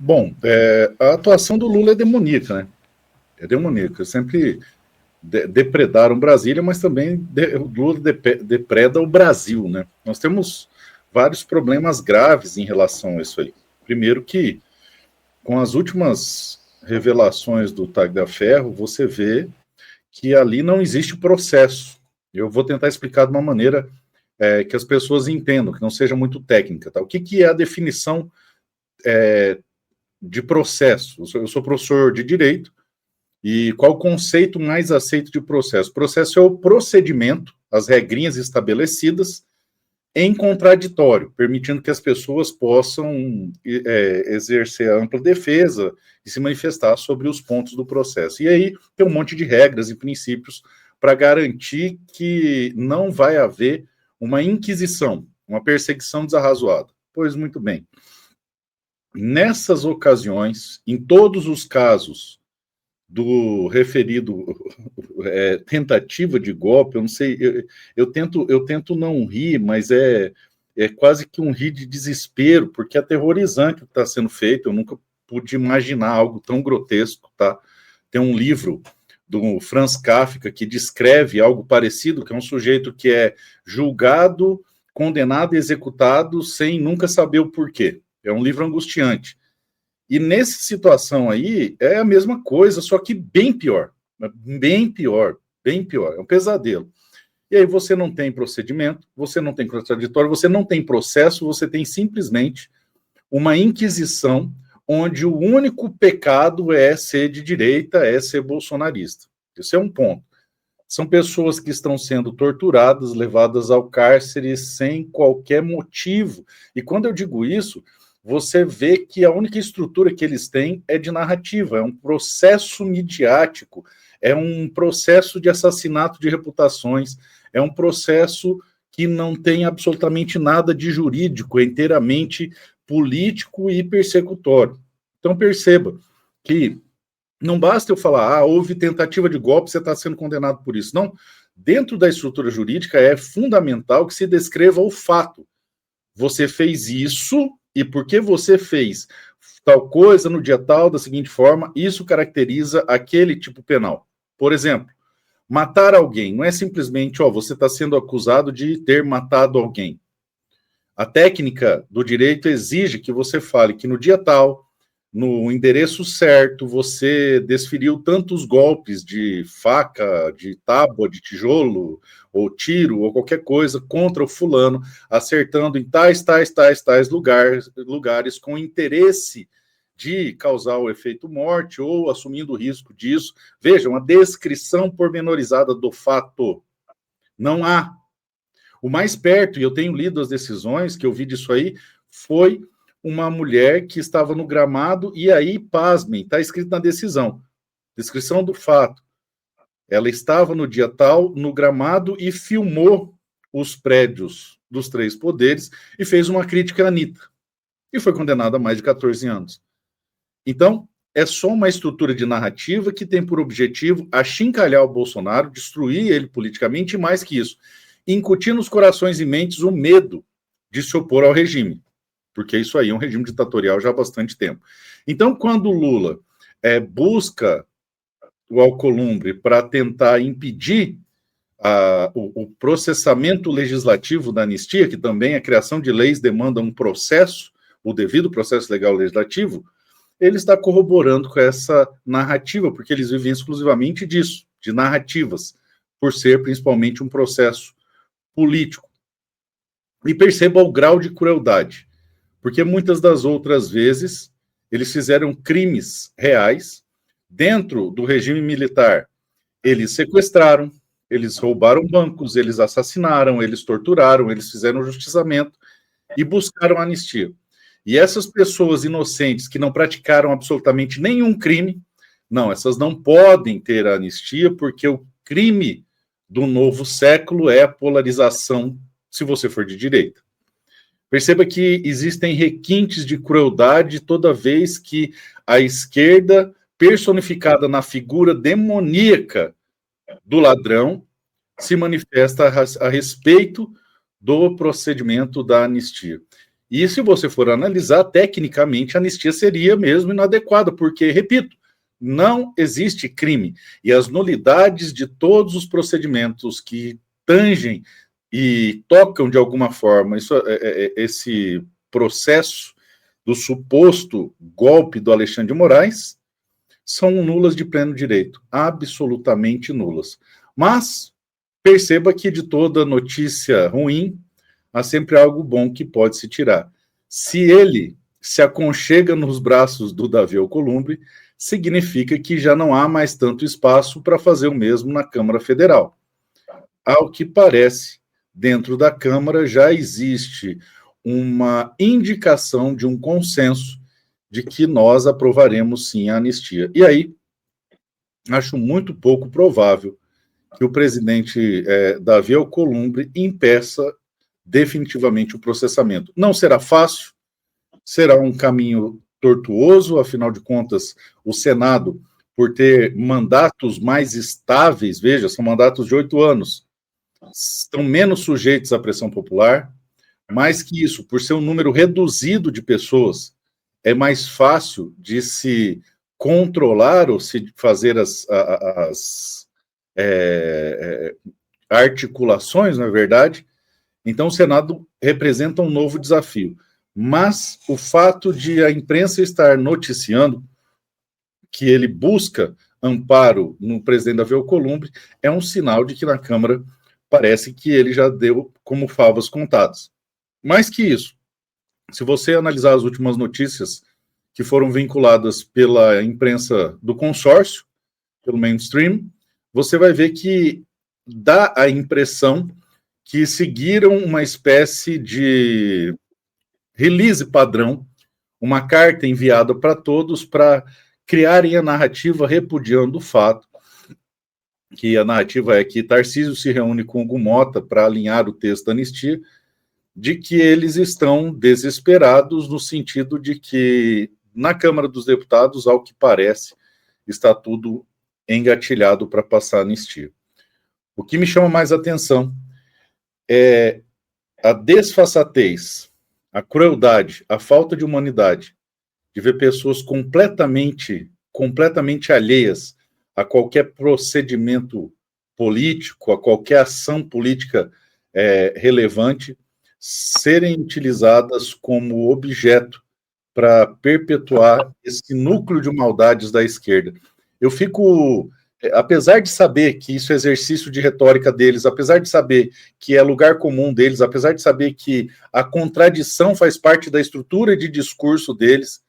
Bom, a atuação do Lula é demoníaca, né? É demoníaca. Sempre depredaram Brasília, mas também o Lula depreda o Brasil, né? Nós temos vários problemas graves em relação a isso aí. Primeiro que, com as últimas revelações do Tagliaferro, você vê que ali não existe processo. Eu vou tentar explicar de uma maneira que as pessoas entendam, que não seja muito técnica. Tá? O que é a definição de processo? Eu sou professor de Direito, e qual o conceito mais aceito de processo? Processo é o procedimento, as regrinhas estabelecidas em contraditório, permitindo que as pessoas possam exercer a ampla defesa e se manifestar sobre os pontos do processo. E aí tem um monte de regras e princípios para garantir que não vai haver uma inquisição, uma perseguição desarrazoada. Pois muito bem. Nessas ocasiões, em todos os casos do referido tentativa de golpe, eu não sei, eu tento não rir, mas é quase que um rir de desespero, porque é aterrorizante o que está sendo feito. Eu nunca pude imaginar algo tão grotesco, tá? Tem um livro do Franz Kafka que descreve algo parecido, que é um sujeito que é julgado, condenado e executado sem nunca saber o porquê. É um livro angustiante. E nessa situação aí, é a mesma coisa, só que bem pior. Bem pior, bem pior. É um pesadelo. E aí você não tem procedimento, você não tem contraditório, você não tem processo, você tem simplesmente uma inquisição onde o único pecado é ser de direita, é ser bolsonarista. Esse é um ponto. São pessoas que estão sendo torturadas, levadas ao cárcere sem qualquer motivo. E quando eu digo isso, você vê que a única estrutura que eles têm é de narrativa, é um processo midiático, é um processo de assassinato de reputações, é um processo que não tem absolutamente nada de jurídico, é inteiramente político e persecutório. Então perceba que não basta eu falar, houve tentativa de golpe, você está sendo condenado por isso. Não, dentro da estrutura jurídica é fundamental que se descreva o fato. Você fez isso, e porque você fez tal coisa no dia tal, da seguinte forma, isso caracteriza aquele tipo penal. Por exemplo, matar alguém não é simplesmente, você está sendo acusado de ter matado alguém. A técnica do direito exige que você fale que no dia tal, no endereço certo, você desferiu tantos golpes de faca, de tábua, de tijolo, ou tiro, ou qualquer coisa contra o fulano, acertando em tais lugares com interesse de causar o efeito morte ou assumindo o risco disso. Veja, uma descrição pormenorizada do fato. Não há. O mais perto, e eu tenho lido as decisões que eu vi disso aí, foi uma mulher que estava no gramado, e aí, pasmem, está escrito na decisão, descrição do fato. Ela estava no dia tal, no gramado, e filmou os prédios dos três poderes e fez uma crítica à Anitta. E foi condenada a mais de 14 anos. Então, é só uma estrutura de narrativa que tem por objetivo achincalhar o Bolsonaro, destruir ele politicamente, e mais que isso, incutir nos corações e mentes o medo de se opor ao regime. Porque isso aí é um regime ditatorial já há bastante tempo. Então, quando o Lula busca o Alcolumbre para tentar impedir o processamento legislativo da anistia, que também a criação de leis demanda um processo, o devido processo legal legislativo, ele está corroborando com essa narrativa, porque eles vivem exclusivamente disso, de narrativas, por ser principalmente um processo político. E perceba o grau de crueldade. Porque muitas das outras vezes eles fizeram crimes reais dentro do regime militar. Eles sequestraram, eles roubaram bancos, eles assassinaram, eles torturaram, eles fizeram justiçamento e buscaram anistia. E essas pessoas inocentes que não praticaram absolutamente nenhum crime, não, essas não podem ter anistia, porque o crime do novo século é a polarização, se você for de direita. Perceba que existem requintes de crueldade toda vez que a esquerda, personificada na figura demoníaca do ladrão, se manifesta a respeito do procedimento da anistia. E se você for analisar, tecnicamente, a anistia seria mesmo inadequada, porque, repito, não existe crime. E as nulidades de todos os procedimentos que tangem e tocam de alguma forma esse processo do suposto golpe do Alexandre de Moraes são nulas de pleno direito, absolutamente nulas. Mas perceba que de toda notícia ruim há sempre algo bom que pode se tirar. Se ele se aconchega nos braços do Davi Alcolumbre, significa que já não há mais tanto espaço para fazer o mesmo na Câmara Federal. Ao que parece, dentro da Câmara já existe uma indicação de um consenso de que nós aprovaremos sim a anistia. E aí, acho muito pouco provável que o presidente Davi Alcolumbre impeça definitivamente o processamento. Não será fácil, será um caminho tortuoso, afinal de contas, o Senado, por ter mandatos mais estáveis, veja, são mandatos de 8 anos, estão menos sujeitos à pressão popular. Mais que isso, por ser um número reduzido de pessoas, é mais fácil de se controlar ou se fazer as articulações, na verdade. Então, o Senado representa um novo desafio. Mas o fato de a imprensa estar noticiando que ele busca amparo no presidente Davi Alcolumbre é um sinal de que na Câmara parece que ele já deu como favas contadas. Mais que isso, se você analisar as últimas notícias que foram vinculadas pela imprensa do consórcio, pelo mainstream, você vai ver que dá a impressão que seguiram uma espécie de release padrão, uma carta enviada para todos para criarem a narrativa repudiando o fato que a narrativa é que Tarcísio se reúne com Hugo Mota para alinhar o texto da anistia, de que eles estão desesperados no sentido de que na Câmara dos Deputados, ao que parece, está tudo engatilhado para passar a anistia. O que me chama mais atenção é a desfaçatez, a crueldade, a falta de humanidade de ver pessoas completamente alheias a qualquer procedimento político, a qualquer ação política relevante, serem utilizadas como objeto para perpetuar esse núcleo de maldades da esquerda. Eu fico, apesar de saber que isso é exercício de retórica deles, apesar de saber que é lugar comum deles, apesar de saber que a contradição faz parte da estrutura de discurso deles,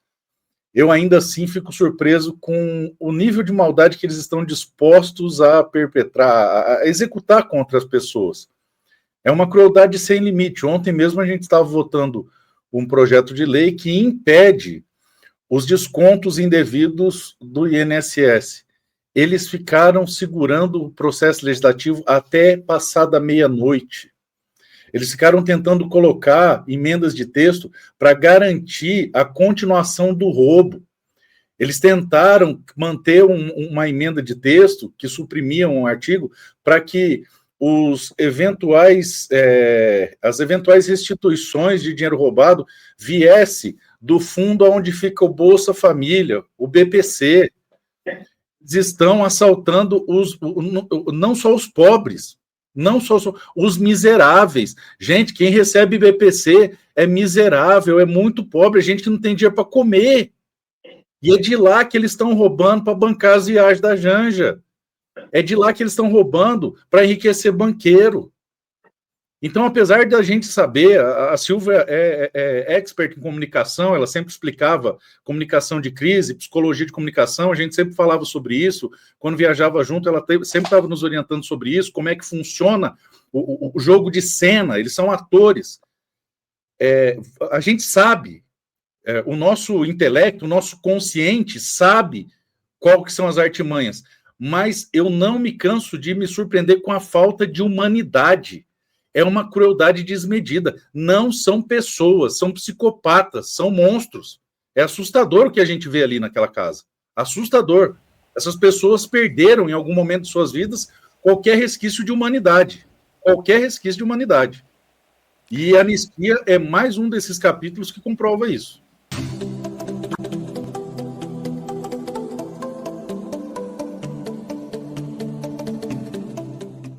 eu ainda assim fico surpreso com o nível de maldade que eles estão dispostos a perpetrar, a executar contra as pessoas. É uma crueldade sem limite. Ontem mesmo a gente estava votando um projeto de lei que impede os descontos indevidos do INSS. Eles ficaram segurando o processo legislativo até passada meia-noite. Eles ficaram tentando colocar emendas de texto para garantir a continuação do roubo. Eles tentaram manter uma emenda de texto que suprimia um artigo para que as eventuais restituições de dinheiro roubado viesse do fundo onde fica o Bolsa Família, o BPC. Eles estão assaltando não só os pobres, não só os miseráveis. Gente, quem recebe BPC é miserável, é muito pobre, gente que não tem dinheiro para comer. E é de lá que eles estão roubando para bancar as viagens da Janja. É de lá que eles estão roubando para enriquecer banqueiro. Então, apesar da gente saber, a Silvia é expert em comunicação, ela sempre explicava comunicação de crise, psicologia de comunicação, a gente sempre falava sobre isso. Quando viajava junto, ela sempre estava nos orientando sobre isso, como é que funciona o jogo de cena, eles são atores. A gente sabe, o nosso intelecto, o nosso consciente sabe qual que são as artimanhas, mas eu não me canso de me surpreender com a falta de humanidade. É uma crueldade desmedida. Não são pessoas, são psicopatas, são monstros. É assustador o que a gente vê ali naquela casa. Assustador. Essas pessoas perderam, em algum momento de suas vidas, qualquer resquício de humanidade. Qualquer resquício de humanidade. E a anistia é mais um desses capítulos que comprova isso.